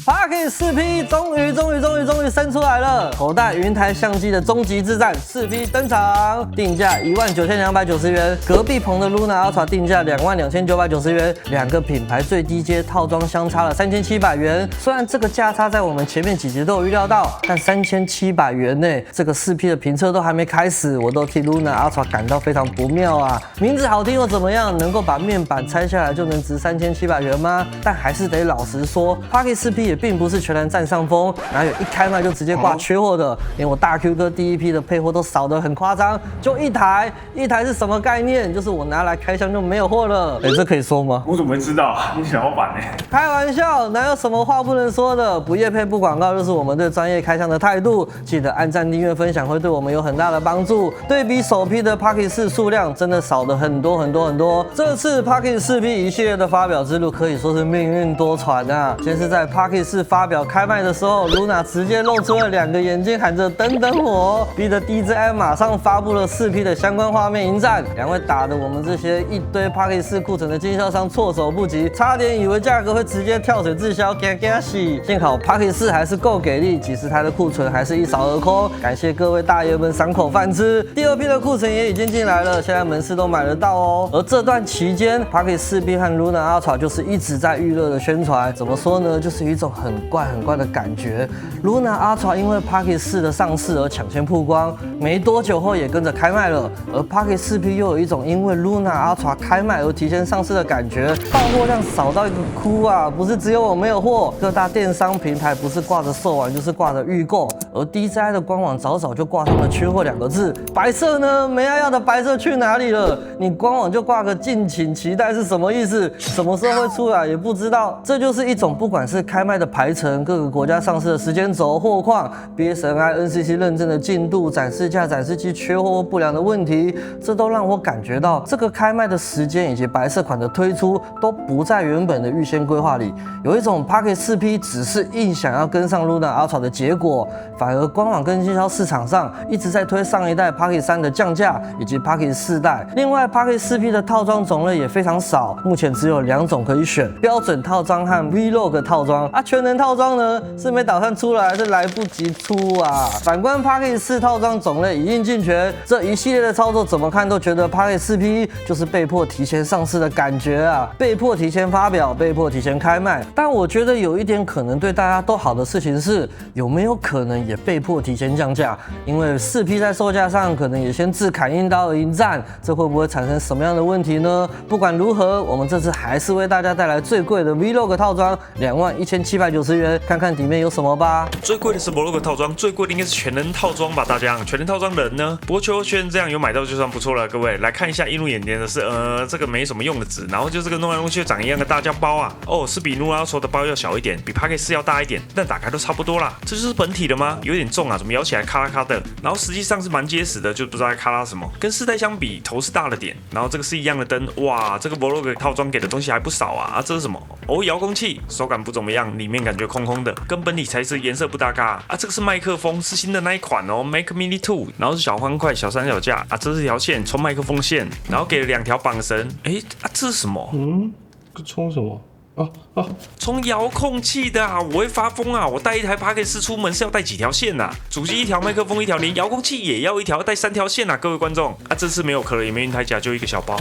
Pocket 4P 終於生出來了！口袋雲台相機的終極之戰4P登場，定價19290元，隔壁棚的 Luna Ultra 定價22990元，兩個品牌最低階套裝相差了3700元。雖然這個價差在我們前面幾集都有預料到，但3700元呢，這個4P 的評測都還沒開始，我都替 Luna Ultra 感到非常不妙啊！名字好聽又怎麼樣？能夠把面板拆下來就能值3700元嗎？但還是得老實說 ，Pocket 4P 也並不是全然占上風，哪有一開賣就直接掛缺貨的？連我大 Q 哥第一批的配貨都少得很誇張，就一台是什麼概念？就是我拿來開箱就沒有貨了。這可以說嗎？我怎麼會知道？你小老闆呢？開玩笑，哪有什麼話不能說的？不業配不廣告，就是我們對專業開箱的態度。記得按讚、訂閱、分享，會對我們有很大的幫助。對比首批的 Pocket 4數量，真的少了很多。這次 Pocket 4P 一系列的發表之路可以說是命運多舛啊！先是在 Pocket 4發表開賣的時候 ，Luna 直接露出了2個眼睛，喊着等等我，逼得 DJI 馬上發布了4P 的相關畫面迎戰。兩位打得我們這些一堆 Pocket 4庫存的經銷商措手不及，差點以為價格會直接跳水滯銷，驚喜！幸好 Pocket 4還是夠給力，幾十台的庫存還是一掃而空，感謝各位大爺們賞口飯吃。第2批的庫存也已經進來了，現在門市都買得到哦。而這段期間 ，Pocket 4P 和 Luna Ultra 就是一直在預熱的宣傳。怎麼說呢？就是一種很怪的感覺。Luna Ultra 因為 Pocket 4的上市而搶先曝光，沒多久後也跟着開賣了。而 Pocket 4P 又有一種因為 Luna Ultra 開賣而提前上市的感覺，到貨量少到一個哭啊！不是只有我沒有貨，各大電商平台不是掛着售完就是掛着預購，而 DJI 的官網早就掛上了缺貨2個字。白色呢？沒要的白色去哪裡了？你官網就掛個敬請期待是什麼意思？什麼時候會出來也不知道。這就是一種不管是開賣的排程、各個國家上市的時間軸、貨況、BSNI、NCC 認證的進度、展示架、展示機缺貨或不良的問題，這都讓我感覺到這個開賣的時間以及白色款的推出都不在原本的預先規劃裡，有一種 Pocket 4P 只是硬想要跟上 Luna Ultra 的結果，反而官網跟經銷市場上一直在推上一代 Pocket 3的降價以及 Pocket 4代。另外 Pocket 4P 的套裝種類也非常少，目前只有2種可以選，標準套裝和 Vlog 套裝啊。全能套裝呢是沒打算出來，還是來不及出啊？反觀 Pocket 4套裝種類一應俱全，這一系列的操作怎麼看都覺得 Pocket 4P 就是被迫提前上市的感覺啊，被迫提前發表，被迫提前開賣。但我覺得有一點可能對大家都好的事情是，有沒有可能也被迫提前降價？因為 4P 在售價上可能也先自砍一刀而迎戰，這會不會產生什麼樣的問題呢？不管如何，我們這次還是為大家帶來最貴的 Vlog 套裝，21790元，看看裡面有什麼吧。最貴的是 Vlog 套裝，最貴的應該是全能套裝吧？大家，全能套裝人呢？不過秋轩這樣有買到就算不錯了。各位來看一下，映入眼簾的是，這個沒什麼用的紙，然後就這個弄來弄去長一樣的大膠包啊。哦，是比 Luna Ultra 的包要小一點，比 Pocket 4要大一點，但打開都差不多啦。這就是本體的嗎？有點重啊，怎麼咬起來咔啦咔的？然後實際上是蠻結實的，就不知道在咔啦什麼。跟4代相比，頭是大了點，然後這個是一樣的燈，哇，這個 Vlog 套裝給的東西還不少啊。這是什麼？哦，遙控器，手感不怎麼樣，裡面感覺空空的，跟本體材質顏色不搭嘎啊。這個是麥克風，是新的那一款哦 ，Mac Mini 2，然後是小方塊、小三腳架啊，這是條線，充麥克風線，然後給了2條綁繩，這是什麼？充什麼？充遙控器的啊！我會發瘋啊！我帶一台 Pocket 4出門是要帶幾條線啊？主機1條，麥克風1條，連遙控器也要1條，帶3條線啊！各位觀眾啊，這次沒有殼了，也沒雲台夾，就一個小包。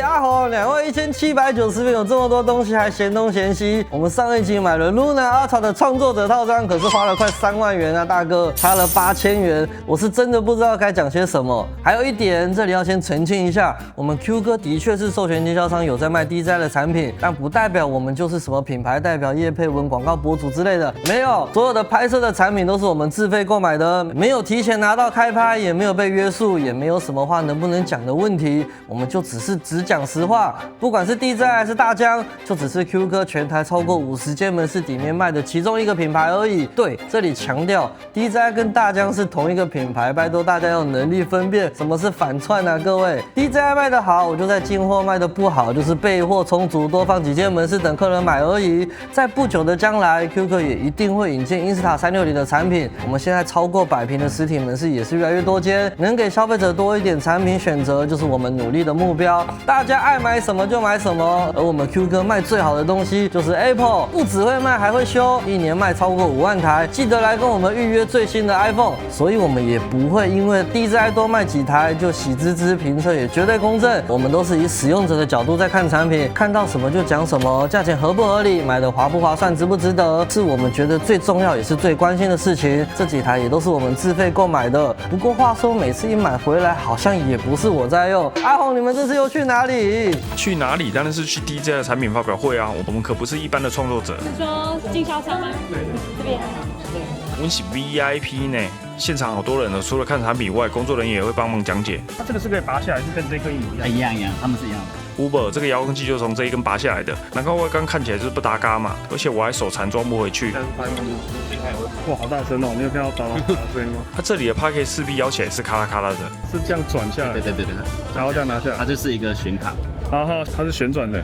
阿紅，21790元有這麼多東西還嫌東嫌西。我們上一集買了 Luna Ultra 的創作者套裝，可是花了快3萬元啊，大哥，差了8000元，我是真的不知道該講些什麼。還有一點，這裡要先澄清一下，我們 Q 哥的確是授權經銷商，有在賣 DJI 的產品，但不代表我們就是什麼品牌代表、業配文、廣告博主之類的，沒有，所有的拍攝的產品都是我們自費購買的，沒有提前拿到開拍，也沒有被約束，也沒有什麼話能不能講的問題，我們就只是只講實話。不管是 DJI 還是大疆，就只是 Q 哥全台超過50間門市裡面賣的其中一個品牌而已。對，這裡強調 DJI 跟大疆是同一個品牌，拜託大家要有能力分辨什麼是反串啊，各位。DJI 賣的好，我就在進貨；賣的不好，就是備貨充足，多放幾間門市等客可能買而已。在不久的將來 ，QQ 也一定會引進 Insta360的產品。我們現在超過100平的實體門市也是越來越多間，能給消費者多一點產品選擇，就是我們努力的目標。大家愛買什麼就買什麼，而我們 Q 哥賣最好的東西就是 Apple， 不只會賣還會修，一年賣超過5萬台。記得來跟我們預約最新的 iPhone， 所以我們也不會因為 DJI 多賣幾台就喜滋滋，評測也絕對公正。我們都是以使用者的角度在看產品，看到什麼就講什麼，價錢合不合理，買的划不划算，值不值得，是我們覺得最重要也是最關心的事情。這幾台也都是我們自費購買的。不過話說，每次一買回來好像也不是我在用。阿紅，你們這次又去哪裡？去哪裡？當然是去 DJI 的產品發表會啊！我們可不是一般的創作者。你說經銷商嗎？對，這邊。我們是 VIP 呢，現場好多人呢，除了看產品以外，工作人員也會幫忙講解。它这个是可以拔下來，是跟這個一樣？一樣，他們是一樣的。Uber 這個遙控器就從這一根拔下來的，難怪外觀看起來就是不搭嘎嘛，而且我還手殘裝不回去。哇，好大聲哦！你有聽到聲音嗎？它這裡的 Pocket 4P搖起來是咔啦咔啦的，是這樣轉下來。對，然後這樣拿下來。它就是一個顯卡。然後它是旋轉的。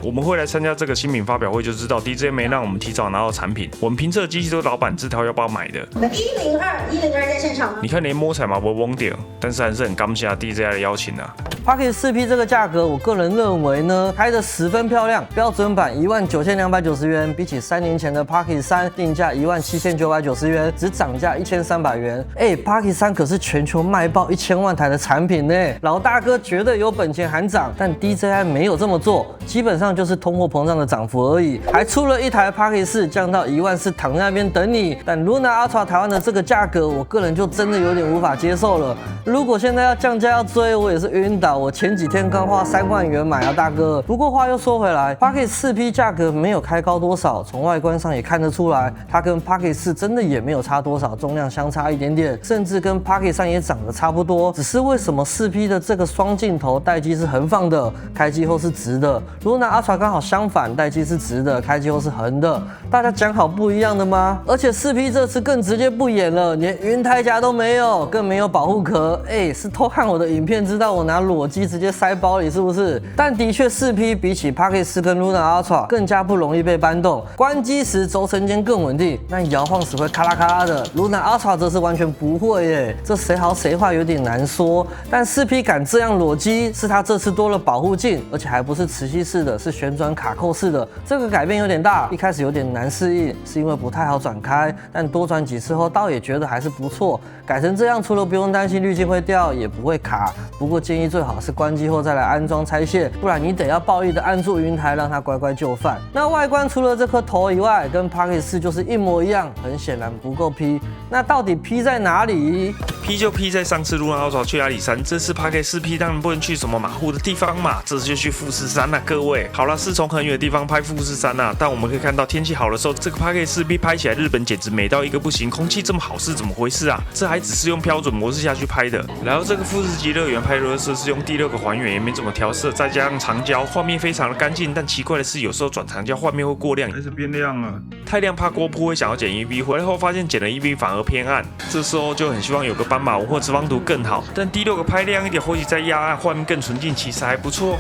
我們會來參加這個新品發表會，就知道 DJI 沒讓我們提早拿到產品。我們評測的機器都是老闆自掏腰包買的。102在現場嗎？你看連摸彩嘛不懵點，但是還是很感謝 DJI 的邀請啊。Pocket 4P 這個價格，我個人認為呢，開得十分漂亮。標準版19290元，比起3年前的 Pocket 3定價17990元，只漲價1300元。Pocket 3可是全球賣爆1000萬台的產品呢，老大哥絕對有本錢喊漲，但 DJI 沒有這麼做，基本上就是通貨膨脹的漲幅而已，還出了一台 Pocket 4降到14000躺在那邊等你。但 Luna Ultra 台灣的這個價格，我個人就真的有點無法接受了。如果現在要降價要追，我也是暈倒。我前幾天剛花3萬元買啊，大哥。不過話又說回來 ，Pocket 4P 價格沒有開高多少，從外觀上也看得出來，它跟 Pocket 4真的也沒有差多少，重量相差一點點，甚至跟 Pocket 3也長得差不多。只是為什麼 4P 的這個雙鏡頭待機是橫放的，開機後是直的 ？Luna Ultra 剛好相反，待機是直的，開機後是橫的。大家講好不一樣的嗎？而且 4P 這次更直接不演了，連雲台夾都沒有，更沒有保護殼。是偷看我的影片知道我拿裸機直接塞包裡是不是？但的確 4P 比起 Pocket 4跟 Luna Ultra 更加不容易被搬動，關機時軸承間更穩定，但搖晃時會咔啦咔啦的。Luna Ultra 則是完全不會耶，這誰好誰壞有點難說。但 4P 敢這樣裸機，是它這次多了保護鏡，而且還不是磁吸式的，是旋轉卡扣式的，這個改變有點大，一開始有點難適應，是因為不太好轉開，但多轉幾次後倒也覺得還是不錯。改成這樣，除了不用擔心濾鏡會掉，也不會卡。不過建議最好是關機後再來安裝拆卸，不然你得要暴力的按住雲台，讓它乖乖就範。那外觀除了這顆頭以外，跟 Pocket 4就是一模一樣，很顯然不夠 P。那到底 P 在哪裡？P 就 P 在上次 Luna Ultra去阿里山，這次 Pocket 4P 當然不能去什麼馬虎的地方嘛，這次就去富士山啦，各位。好啦，是從很遠的地方拍富士山啦，但我們可以看到天氣好的時候，這個 Pocket 4P 拍起來日本簡直美到一個不行，空氣這麼好是怎麼回事啊？這還只是用標準模式下去拍的。然後這個富士急樂園拍攝是用第6個還原，也沒怎麼調色，再加上長焦，畫面非常的乾淨。但奇怪的是，有時候轉長焦畫面會過亮，還是變亮了。太亮怕郭鋪會想要剪 EV， 回來後發現剪了 EV 反而偏暗，這時候就很希望有個斑馬紋或直方圖更好。但第6個拍亮一點，後期再壓暗，畫面更純淨，其實還不錯。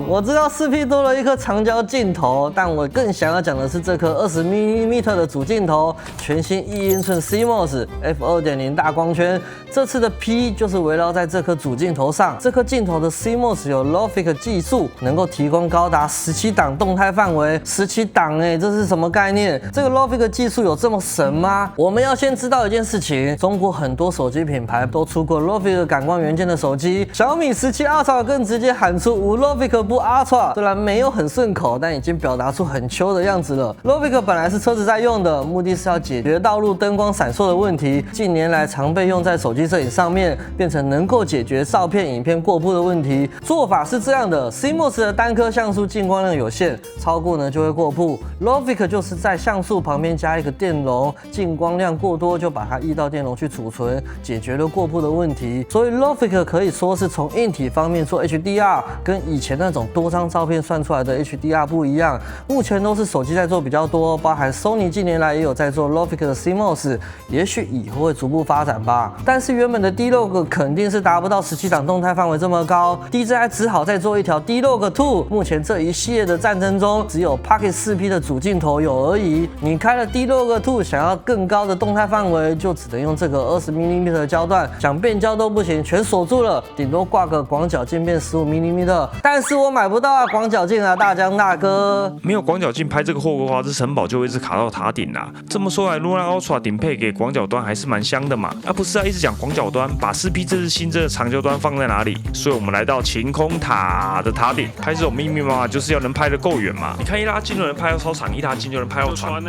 我知道 4P 多了一顆長焦鏡頭，但我更想要講的是這顆20mm 的主鏡頭，全新1英寸 CMOS f2.0 大光圈。這次的 P 就是圍繞在這顆主鏡頭上。這顆鏡頭的 CMOS 有 LOFIC 技術，能夠提供高達17檔動態範圍。17檔這是什麼概念？這個 LOFIC 技術有這麼神嗎？我們要先知道一件事情，中國很多手機品牌都出過 LOFIC 感光元件的手機，小米17 Ultra 更直接喊出無 LOFIC不 Ultra， 雖然沒有很順口，但已經表達出很秋的樣子了。LOFIC 本來是車子在用的，目的是要解決道路燈光閃爍的問題，近年來常被用在手機攝影上面，變成能夠解決照片、影片過曝的問題。做法是這樣的 ，CMOS 的單顆像素進光量有限，超過呢就會過曝。LOFIC 就是在像素旁邊加一個電容，進光量過多就把它移到電容去儲存，解決了過曝的問題。所以 LOFIC 可以說是從硬體方面做 HDR，跟以前的那種多張照片算出來的 HDR 不一樣。目前都是手機在做比較多，包含 Sony 近年來也有在做 Logic 的 CMOS， 也許以後會逐步發展吧。但是原本的 D-Log 肯定是達不到17檔動態範圍這麼高 ，DJI 只好再做一條 D-Log 2。目前這一系列的戰爭中，只有 Pocket 4P 的主鏡頭有而已。你開了 D-Log 2，想要更高的動態範圍，就只能用這個20mm 的焦段，想變焦都不行，全鎖住了，頂多掛個廣角鏡變15mm。但是我買不到啊，廣角鏡啊，大江大哥。沒有廣角鏡拍這個霍格華茲城堡就會一直卡到塔頂啦。這麼說來 ，Luna Ultra 頂配給廣角端還是蠻香的嘛。不是啊，一直講廣角端，把4P 這支新增的長焦端放在哪裡？所以我們來到晴空塔的塔頂，拍這種密密麻麻就是要能拍得夠遠嘛。你看一拉近就能拍到超長，一拉近就能拍到船。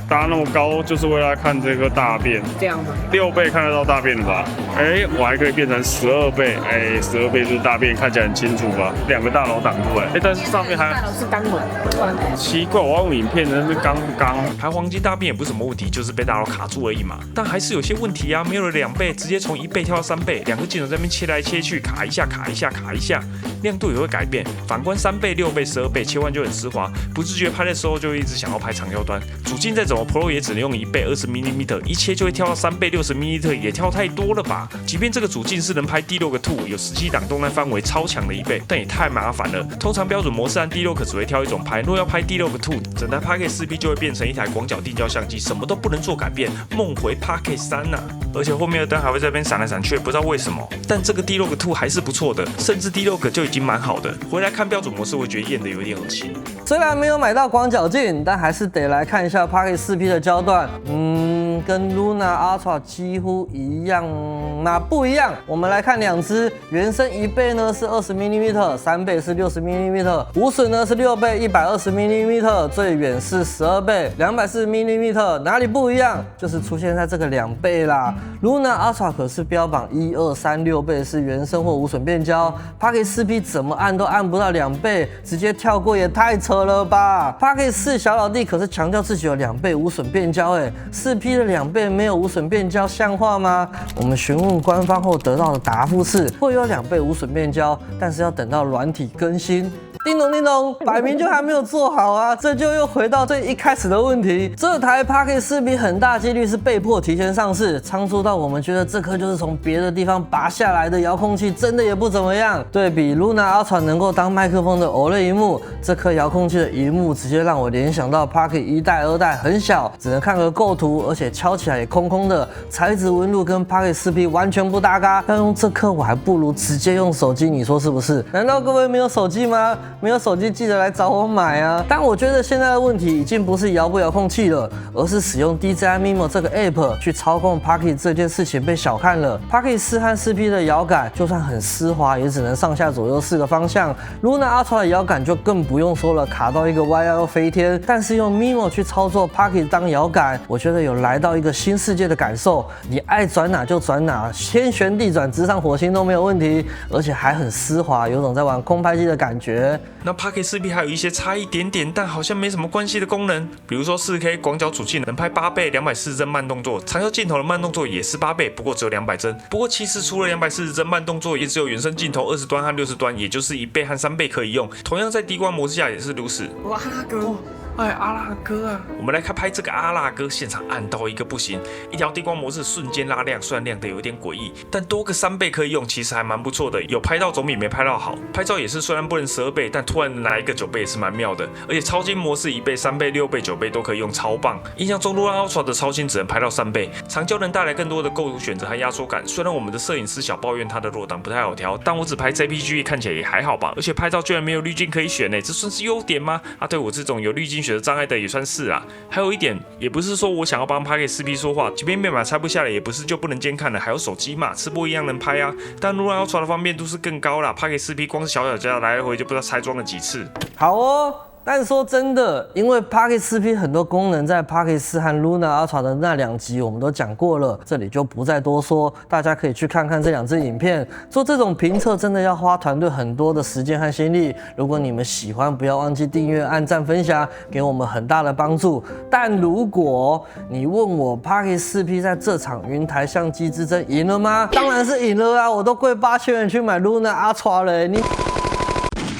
搭那麼高就是為了看這個大便，這樣嗎？6倍看得到大便了吧？我還可以變成12倍，12倍就是大便看起來很清楚吧？2個大樓擋住但是上面還大樓是鋼混，奇怪，我要用影片的是鋼不鋼？拍黃金大便也不是什麼問題，就是被大樓卡住而已嘛。但還是有些問題啊，沒有了2倍，直接從1倍跳到3倍，2個鏡頭在那邊切來切去，卡一下，亮度也會改變。反觀3倍、6倍、12倍，切換就很絲滑，不自覺拍的时候就會一直想要拍長焦端。主鏡再怎麼 Pro 也只能用1倍20mm，一切就會跳到3倍60mm，也跳太多了吧？即便這個主鏡是能拍 D-Log 2，有17檔動態範圍超強的1倍，但也太麻煩了。通常標準模式和 D-Log 只會挑一種拍，若要拍 D-Log 2，整台 Pocket 4P 就會變成一台廣角定焦相機，什麼都不能做改變，夢回 Pocket 3啊！而且後面的燈還會在這邊閃來閃去，不知道為什麼。但這個 D-Log 2還是不錯的，甚至 D-Log 就已經蠻好的。回來看標準模式，會覺得驗的有點惡心。雖然沒有買到廣角鏡，但還是得來看一下 Pocket 4P 的焦段。跟 Luna Ultra 幾乎一樣嗎？不一樣。我們來看兩支，原生1倍呢是20mm， 3倍是60mm， 無損呢是6倍120mm， 最遠是12倍240mm， 哪裡不一樣？就是出現在這個2倍啦。Luna Ultra 可是標榜1、2、3、6倍是原生或無損變焦 ，Pocket 4P 怎麼按都按不到2倍，直接跳過也太扯了吧 ！Pocket 4小老弟可是強調自己有2倍無損變焦，4P 的2倍沒有無損變焦，像話嗎？我們詢問官方後得到的答覆是會有2倍無損變焦，但是要等到軟體更新。叮咚叮咚，擺明就還沒有做好啊！這就又回到最一開始的問題，這台 Pocket 4P 很大幾率是被迫提前上市，倉促到我們覺得這顆就是從別的地方拔下來的遙控器，真的也不怎麼樣。對比 Luna Ultra 能夠當麥克風的 OLED 螢幕，這顆遙控器的螢幕直接讓我聯想到 Pocket 1代、2代很小，只能看個構圖，而且敲起來也空空的，材質紋路跟 Pocket 4P 完全不搭嘎。要用這顆，我還不如直接用手機，你說是不是？難道各位沒有手機嗎？沒有手機記得來找我買啊！但我覺得現在的問題已經不是遙不遙控器了，而是使用 DJI Mimo 這個 App 去操控 Pocket 這件事情被小看了。Pocket 4和 4P 的搖桿就算很絲滑，也只能上下左右4個方向。Luna Ultra 的搖桿就更不用說了，卡到一個歪要飛天。但是用 Mimo 去操作 Pocket 當搖桿，我覺得有來到一個新世界的感受。你愛轉哪就轉哪，天旋地轉，直上火星都沒有問題，而且還很絲滑，有種在玩空拍機的感覺。那 Pocket 4P 還有一些差一點點，但好像沒什麼關係的功能，比如說 4K 廣角主鏡能拍8倍240幀慢動作，長焦鏡頭的慢動作也是8倍，不過只有200幀。不過其實除了240幀慢動作，也只有原生鏡頭20端和60端，也就是1倍和3倍可以用。同樣在低光模式下也是如此。哇，哥。阿拉哥啊！我們來看拍這個阿拉哥，現場暗到一個不行，一條低光模式瞬間拉亮，雖然亮得有點詭異，但多個3倍可以用，其實還蠻不錯的。有拍到總比沒拍到好。拍照也是，雖然不能12倍，但突然來一個9倍也是蠻妙的。而且超清模式1倍、3倍、6倍、9倍都可以用，超棒。印象中 Luna Ultra 的超清只能拍到3倍，長焦能帶來更多的構圖選擇和壓縮感。雖然我們的攝影師小抱怨它的弱檔不太好調，但我只拍 JPG 看起來也還好吧。而且拍照居然沒有濾鏡可以選這算是優點嗎？對我這種有濾鏡選擇障礙的也算是啊。還有一點，也不是說我想要幫 Pocket 4P 說話，即便面板拆不下來，也不是就不能監看了，還有手機嘛，吃播一樣能拍啊。但 Luna Ultra 的方便度是更高啦 ，Pocket 4P 光是小家來回就不知道拆裝了幾次。好哦。但說真的，因為 Pocket 4P 很多功能在 Pocket 4和 Luna Ultra 的那2集我們都講過了，這裡就不再多說，大家可以去看看這2支影片。做這種評測真的要花團隊很多的時間和心力。如果你們喜歡，不要忘記訂閱、按讚、分享，給我們很大的幫助。但如果你問我 Pocket 4P 在這場雲台相機之爭贏了嗎？當然是贏了啊！我都貴8000元去買 Luna Ultra 了，你。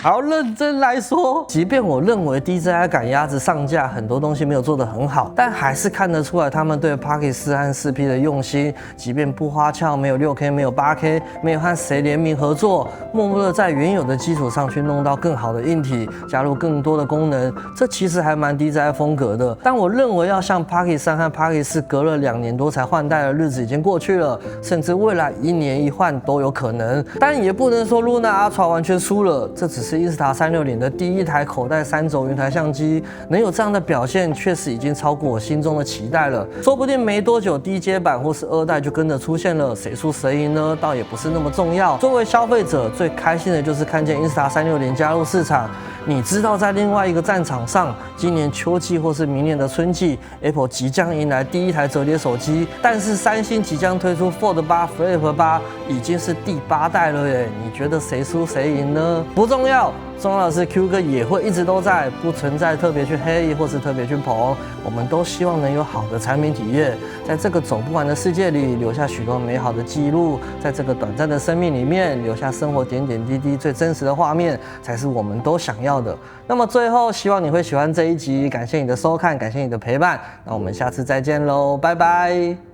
好，認真來說，即便我認為 DJI 趕鴨子上架，很多東西沒有做得很好，但還是看得出來他們對 Pocket 4和 4P 的用心。即便不花俏，沒有 6K， 沒有 8K， 沒有和誰聯名合作，默默的在原有的基礎上去弄到更好的硬體，加入更多的功能，這其實還蠻 DJI 風格的。但我認為要像 Pocket 3和 Pocket 4隔了2年多才換代的日子已經過去了，甚至未來1年一換都有可能。但也不能說 Luna Ultra 完全輸了，這只是 Insta360的第一台口袋3軸雲台相機，能有這樣的表現，確實已經超過我心中的期待了。說不定沒多久低階版或是2代就跟着出現了，誰輸誰贏呢？倒也不是那麼重要。作為消費者，最開心的就是看見 Insta360加入市場。你知道，在另外一個戰場上，今年秋季或是明年的春季 ，Apple 即將迎來第一台折疊手機，但是三星即將推出 Fold 8、Flip 8，已經是第8代了耶。你覺得誰輸誰贏呢？不重要。重要的是 Q 哥也會一直都在，不存在特別去黑或是特別去捧，我們都希望能有好的產品體驗，在這個走不完的世界裡留下許多美好的記錄，在這個短暫的生命裡面留下生活點點滴滴最真實的畫面，才是我們都想要的。那麼最後，希望你會喜歡這一集，感謝你的收看，感謝你的陪伴，那我們下次再見嘍，拜拜。